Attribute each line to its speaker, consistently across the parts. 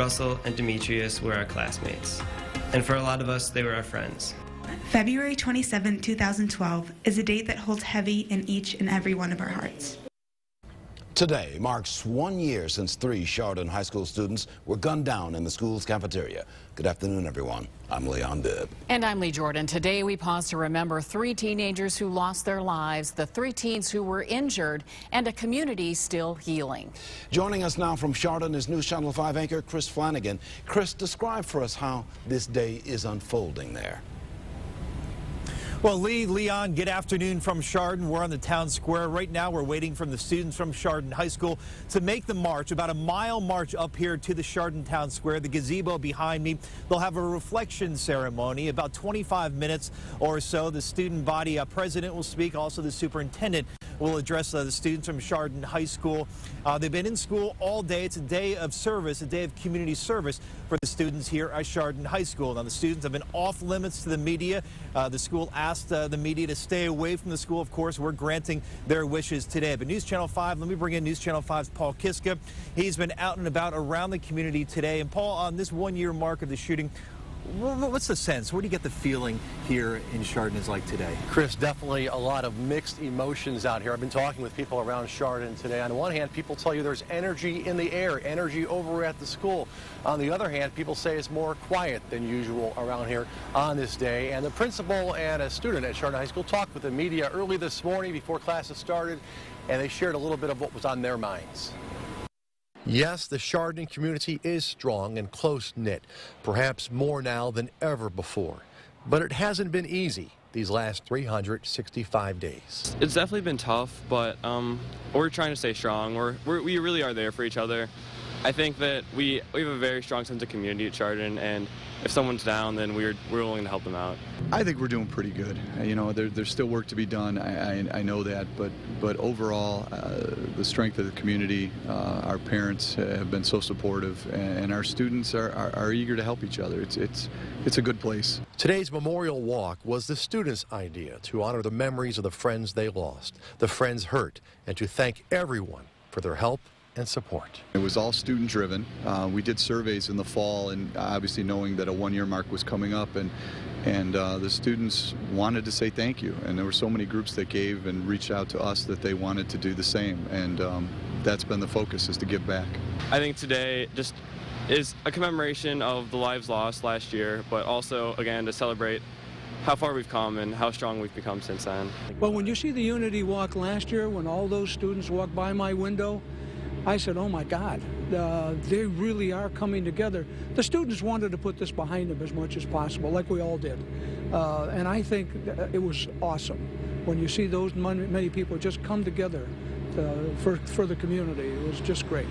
Speaker 1: Russell and Demetrius were our classmates. And for a lot of us, they were our friends.
Speaker 2: February 27, 2012 is a date that holds heavy in each and every one of our hearts.
Speaker 3: Today marks 1 year since 3 Chardon High School students were gunned down in the school's cafeteria. Good afternoon, everyone. I'm Leon Bibb.
Speaker 4: And I'm Lee Jordan. Today we pause to remember 3 teenagers who lost their lives, the 3 teens who were injured, and a community still healing.
Speaker 3: Joining us now from Chardon is News Channel 5 anchor Chris Flanagan. Chris, describe for us how this day is unfolding there.
Speaker 5: Well, Leon, good afternoon from Chardon. We're on the town square. Right now, we're waiting for the students from Chardon High School to make the march, about a mile march up here to the Chardon Town Square, the gazebo behind me. They'll have a reflection ceremony, about 25 minutes or so. The student body president will speak. Also, the superintendent will address the students from Chardon High School. They've been in school all day. It's a day of service, a day of community service for the students here at Chardon High School. Now, the students have been off limits to the media. The school asked the media to stay away from the school. Of course, we're granting their wishes today. But News Channel 5, let me bring in News Channel 5's Paul Kiska. He's been out and about around the community today. And Paul, on this 1-year mark of the shooting, what's the sense? Where do you get the feeling here in Chardon is like today?
Speaker 6: Chris, definitely a lot of mixed emotions out here. I've been talking with people around Chardon today. On one hand, people tell you there's energy in the air, energy over at the school. On the other hand, people say it's more quiet than usual around here on this day. And the principal and a student at Chardon High School talked with the media early this morning before classes started, and they shared a little bit of what was on their minds. Yes, the Chardon community is strong and close-knit, perhaps more now than ever before. But it hasn't been easy these last 365 days.
Speaker 7: It's definitely been tough, but we're trying to stay strong. We really are there for each other. I think that we have a very strong sense of community at Chardon, and if someone's down, then we're willing to help them out.
Speaker 8: I think we're doing pretty good. You know, there's still work to be done. I know that, but overall, the strength of the community, our parents have been so supportive, and our students are eager to help each other. It's a good place.
Speaker 6: Today's memorial walk was the students' idea to honor the memories of the friends they lost, the friends hurt, and to thank everyone for their help and support.
Speaker 8: It was all student driven. We did surveys in the fall, and obviously knowing that a 1-year mark was coming up, and the students wanted to say thank you, and there were so many groups that gave and reached out to us that they wanted to do the same, and that's been the focus, is to give back.
Speaker 7: I think today just is a commemoration of the lives lost last year, but also, again, to celebrate how far we've come and how strong we've become since then.
Speaker 9: Well, when you see the Unity Walk last year, when all those students walked by my window, I said, oh my God, they really are coming together. The students wanted to put this behind them as much as possible, like we all did. And I think it was awesome when you see those many people just come together for the community. It was just great.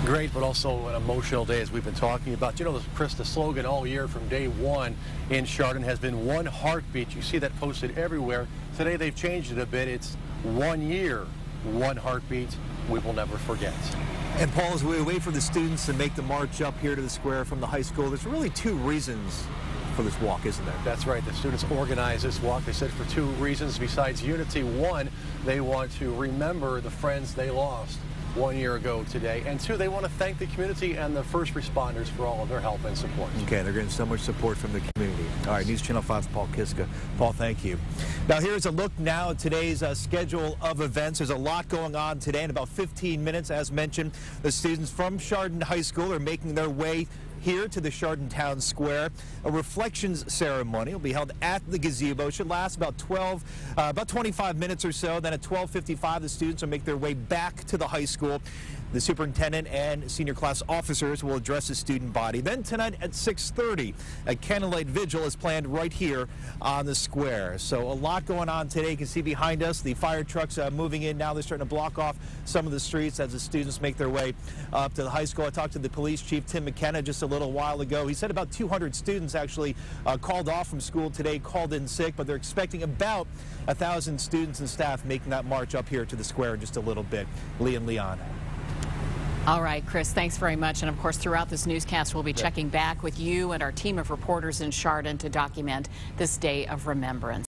Speaker 6: Great, but also an emotional day, as we've been talking about. You know, Chris, the slogan all year from day one in Chardon has been one heartbeat. You see that posted everywhere. Today they've changed it a bit. It's 1 year. One heartbeat we will never forget.
Speaker 5: And Paul, as we wait for the students to make the march up here to the square from the high school, there's really 2 reasons for this walk, isn't there?
Speaker 6: That's right. The students organized this walk, they said, for 2 reasons besides unity. One, they want to remember the friends they lost 1 year ago today. And 2, they want to thank the community and the first responders for all of their help and support.
Speaker 5: Okay, they're getting so much support from the community. All right, News Channel 5's Paul Kiska. Paul, thank you. Now, here's a look now at today's schedule of events. There's a lot going on today. In about 15 minutes, as mentioned, the students from Chardon High School are making their way here to the Chardon Town Square. A reflections ceremony will be held at the gazebo. It should last about 25 minutes or so. Then at 12:55, the students will make their way back to the high school. The superintendent and senior class officers will address the student body. Then tonight at 6:30, a candlelight vigil is planned right here on the square. So a lot going on today. You can see behind us the fire trucks moving in now. They're starting to block off some of the streets as the students make their way up to the high school. I talked to the police chief, Tim McKenna, just a little while ago. He said about 200 students actually called off from school today, called in sick, but they're expecting about 1,000 students and staff making that march up here to the square in just a little bit. Lee and Leon.
Speaker 4: All right, Chris, thanks very much. And of course, throughout this newscast, we'll be checking back with you and our team of reporters in Chardon to document this day of remembrance.